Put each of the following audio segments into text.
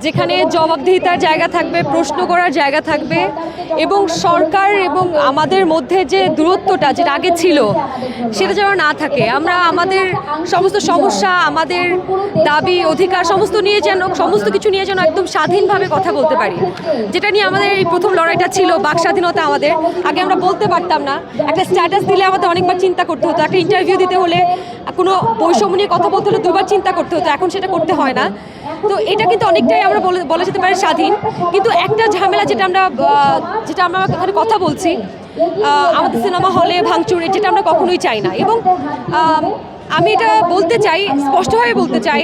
যেখানে জবাবদিহিতার জায়গা থাকবে, প্রশ্ন করার জায়গা থাকবে এবং সরকার এবং আমাদের মধ্যে যে দূরত্বটা যেটা আগে ছিল সেটা যেন না থাকে। আমরা আমাদের সমস্ত সমস্যা, আমাদের দাবি অধিকার সমস্ত কিছু নিয়ে যেন একদম স্বাধীনভাবে কথা বলতে পারি। যেটা নিয়ে আমাদের এই প্রথম লড়াইটা ছিল, বাক স্বাধীনতা। আমাদের আগে আমরা বলতে পারতাম না, একটা স্ট্যাটাস দিলে আমাদের অনেকবার চিন্তা করতে হতো, একটা ইন্টারভিউ দিতে হলে কোনো বৈষম্য নিয়ে কথা বলতে হলে দুবার চিন্তা করতে হতো, এখন সেটা করতে হয় না। তো এটা কিন্তু অনেকটাই আমরা বলা যেতে পারে স্বাধীন। কিন্তু একটা ঝামেলা যেটা আমরা এখানে কথা বলছি, আমাদের সিনেমা হলে ভাঙচুর, যেটা আমরা কখনোই চাই না। এবং আমি এটা বলতে চাই, স্পষ্টভাবে বলতে চাই,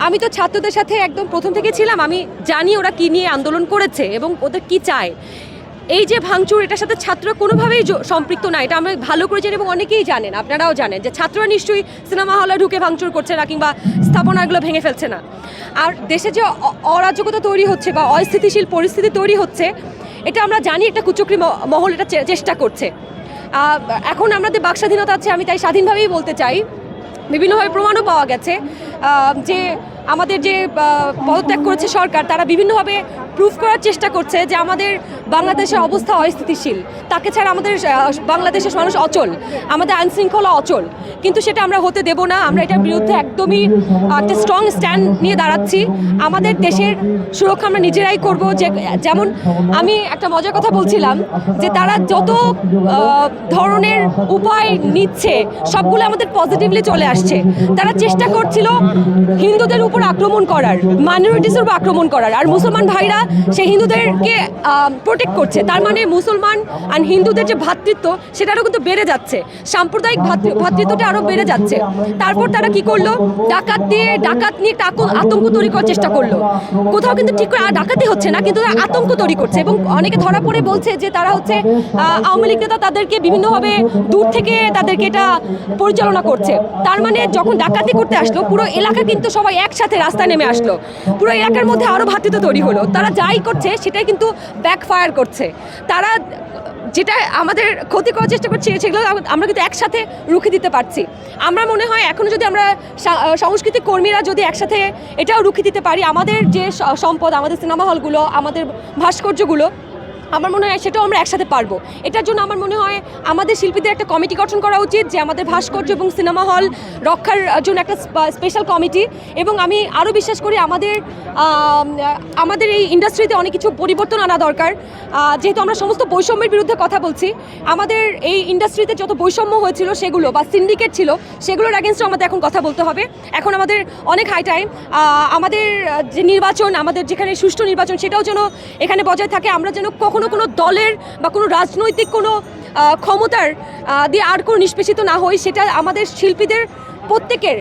আমি তো ছাত্রদের সাথে একদম প্রথম থেকে ছিলাম। আমি জানি ওরা কী নিয়ে আন্দোলন করেছে এবং ওদের কী চায়। এই যে ভাঙচুর, এটার সাথে ছাত্ররা কোনোভাবেই সম্পৃক্ত না, এটা আমরা ভালো করে জানি এবং অনেকেই জানেন, আপনারাও জানেন যে ছাত্ররা নিশ্চয়ই সিনেমা হলে ঢুকে ভাঙচুর করছে না কিংবা স্থাপনাগুলো ভেঙে ফেলছে না। আর দেশে যে অরাজকতা তৈরি হচ্ছে বা অস্থিতিশীল পরিস্থিতি তৈরি হচ্ছে, এটা আমরা জানি একটা কুচক্রী মহল এটা চেষ্টা করছে। এখন আমাদের বাক স্বাধীনতা আছে, আমি তাই স্বাধীনভাবেই বলতে চাই। বিভিন্নভাবে প্রমাণও পাওয়া গেছে যে আমাদের যে পদত্যাগ করেছে সরকার, তারা বিভিন্নভাবে প্রুফ করার চেষ্টা করছে যে আমাদের বাংলাদেশের অবস্থা অস্থিতিশীল, তাকে ছাড়া আমাদের বাংলাদেশের মানুষ অচল, আমাদের আইনশৃঙ্খলা অচল। কিন্তু সেটা আমরা হতে দেব না। আমরা এটার বিরুদ্ধে একদমই একটা স্ট্রং স্ট্যান্ড নিয়ে দাঁড়াচ্ছি। আমাদের দেশের সুরক্ষা আমরা নিজেরাই করব। যেমন আমি একটা মজার কথা বলছিলাম যে তারা যত ধরনের উপায় নিচ্ছে সবগুলো আমাদের পজিটিভলি চলে আসছে। তারা চেষ্টা করছিল হিন্দুদের উপর আক্রমণ করার, মাইনরিটিসের উপর আক্রমণ করার, আর মুসলমান ভাইরা সেই হিন্দুদেরকে প্রোটেক্ট করছে। তার মানে মুসলমান আর হিন্দুদের যে ভ্রাতৃত্ব সেটারও কিন্তু বেড়ে যাচ্ছে, সাম্প্রদায়িক ভ্রাতৃত্বটা আরও বেড়ে যাচ্ছে। তারপর তারা কি করলো, ডাকাত নিয়ে একটা আতঙ্ক তৈরি করার চেষ্টা করলো। কোথাও কিন্তু ঠিক করে ডাকাতি হচ্ছে না, কিন্তু আতঙ্ক তৈরি করছে এবং অনেকে ধরা পড়ে বলছে যে তারা হচ্ছে আওয়ামী লীগ নেতা, তাদেরকে বিভিন্নভাবে দূর থেকে তাদেরকে এটা পরিচালনা করছে। তার মানে যখন ডাকাতি করতে আসলো, পুরো এলাকা কিন্তু সবাই একসাথে রাস্তায় নেমে আসলো, পুরো এলাকার মধ্যে আরও ভ্রাতৃত্ব তৈরি হলো। তারা যাই করছে সেটাই কিন্তু ব্যাকফায়ার করছে। তারা যেটা আমাদের ক্ষতি করার চেষ্টা করছে সেগুলো আমরা কিন্তু একসাথে রুখে দিতে পারছি। আমার মনে হয় এখনও যদি আমরা সাংস্কৃতিক কর্মীরা যদি একসাথে এটাও রুখে দিতে পারি, আমাদের যে সম্পদ, আমাদের সিনেমা হলগুলো, আমাদের ভাস্কর্যগুলো, আমার মনে হয় সেটাও আমরা একসাথে পারবো। এটার জন্য আমার মনে হয় আমাদের শিল্পীদের একটা কমিটি গঠন করা উচিত, যে আমাদের ভাস্কর্য এবং সিনেমা হল রক্ষার জন্য একটা স্পেশাল কমিটি। এবং আমি আরও বিশ্বাস করি আমাদের এই ইন্ডাস্ট্রিতে অনেক কিছু পরিবর্তন আনা দরকার। যেহেতু আমরা সমস্ত বৈষম্যের বিরুদ্ধে কথা বলছি, আমাদের এই ইন্ডাস্ট্রিতে যত বৈষম্য হয়েছিল সেগুলো বা সিন্ডিকেট ছিল, সেগুলোর অ্যাগেনস্টে আমাদের এখন কথা বলতে হবে। এখন আমাদের অনেক হাই টাইম, আমাদের যে নির্বাচন, আমাদের যেখানে সুষ্ঠু নির্বাচন, সেটাও যেন এখানে বজায় থাকে। আমরা যেন কখনো কোনো দলের বা কোনো রাজনৈতিক কোনো ক্ষমতার দিয়ে আর কোনো নিষ্পেষিত না হই, সেটা আমাদের শিল্পীদের প্রত্যেকের